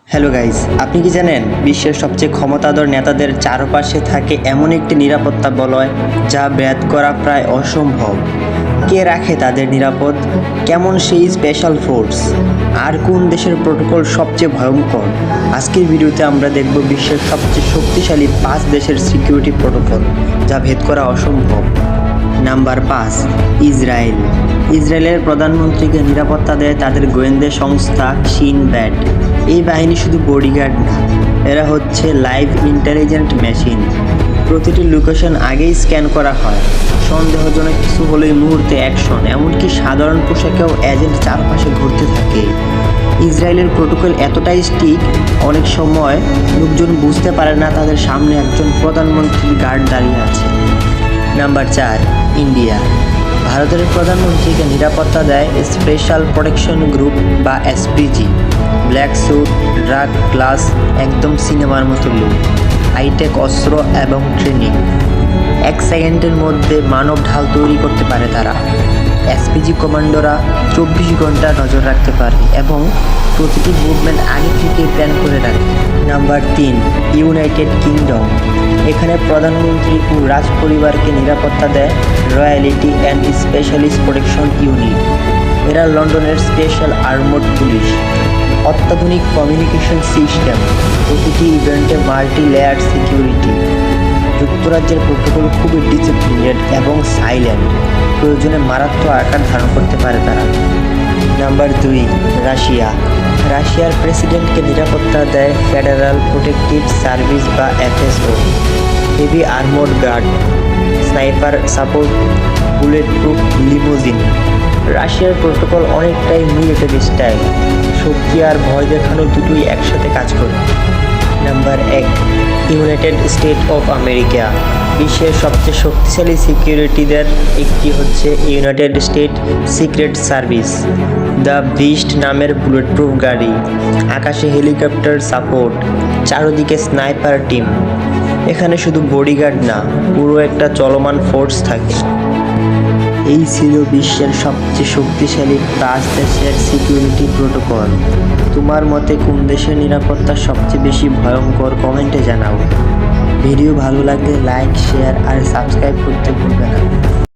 Hello guys, আপনি কি জানেন বিশ্বের সবচেয়ে ক্ষমতাধর নেতাদের চারপাশে থাকে এমন একটি নিরাপত্তা বলয় যা ভেদ করা প্রায় অসম্ভব। কে রাখে তাদের নিরাপদ? কেমন সেই স্পেশাল ফোর্স? আর কোন দেশের প্রোটোকল সবচেয়ে ভয়ঙ্কর? আজকের ভিডিওতে আমরা দেখব বিশ্বের সবচেয়ে শক্তিশালী 5 দেশের সিকিউরিটি প্রোটোকল যা ভেদ করা অসম্ভব। Number 5, Israel. ইসরায়েলের প্রধানমন্ত্রীকে নিরাপত্তা দেয় তাদের গোয়েন্দা সংস্থা শিন ব্যাট। এই বাহিনী শুধু বডিগার্ড না, এরা হচ্ছে লাইভ ইন্টেলিজেন্ট মেশিন। প্রতিটি লোকেশন আগেই স্ক্যান করা হয়, সন্দেহজনক কিছু হলেই মুহূর্তে অ্যাকশন। এমনকি সাধারণ পোশাকেও এজেন্ট চারপাশে ঘুরতে থাকে। ইসরায়েলের প্রোটোকল এতটাই স্ট্রিক্ট, অনেক সময় লোকজন বুঝতে পারে না তাদের সামনে একজন প্রধানমন্ত্রীর গার্ড দাঁড়িয়ে আছে। Number 4, India. ভারতের প্রধানমন্ত্রীকে নিরাপত্তা দেয় স্পেশাল প্রোটেকশন গ্রুপ বা SPG. Black sweet, drug glass, একদম সিনেমার মতো লুক, হাইটেক অস্ত্র এবং ট্রেনিং। 1 সেকেন্ডের মধ্যে মানব ঢাল তৈরি করতে পারে তারা। এসপিজি কমান্ডোরা 24 ঘন্টা নজর রাখতে পারে এবং প্রতিটি মুভমেন্ট আগে থেকে প্ল্যান করে রাখে। Number 3, United kingdom. এখানে প্রধানমন্ত্রী ও রাজ পরিবারকে নিরাপত্তা দেয় royalty and specialist protection unit. এরা লন্ডনের স্পেশাল আর্মড পুলিশ। অত্যাধুনিক কমিউনিকেশন সিস্টেম, প্রতিটি ইভেন্টে মাল্টি লেয়ার সিকিউরিটি। যুক্তরাজ্যের প্রোটোকল খুবই ডিসিপ্লিনেড এবং সাইলেন্ট, প্রয়োজনে মারাত্মক আকার ধারণ করতে পারে তারা। নাম্বার 2, রাশিয়া। রাশিয়ার প্রেসিডেন্টকে নিরাপত্তা দেয় ফেডারাল প্রোটেকটিভ সার্ভিস বা FSO. Heavy armed guard, sniper support, bullet proof limousine. রাশিয়ার প্রোটোকল অনেকটাই মিলিটারি স্টাইল, শক্তি আর ভয় দেখানো দুটোই একসাথে কাজ করে। Number 1, United State of America. বিশ্বের সবচেয়ে শক্তিশালী সিকিউরিটিদের একটি হচ্ছে United State Secret Service. The Beast নামের বুলেটপ্রুফ গাড়ি, আকাশে হেলিকপ্টার সাপোর্ট, চারদিকে স্নাইপার টিম। এখানে শুধু বডিগার্ড না, পুরো একটা চলমান ফোর্স থাকে। এই ছিল বিশ্বের সবচেয়ে শক্তিশালী 5 দেশের সিকিউরিটি প্রোটোকল। তোমার মতে কোন দেশের নিরাপত্তা সবচেয়ে বেশি ভয়ঙ্কর? কমেন্টে জানাও। ভিডিও ভালো লাগলে লাইক, শেয়ার আর সাবস্ক্রাইব করতে ভুলবে না।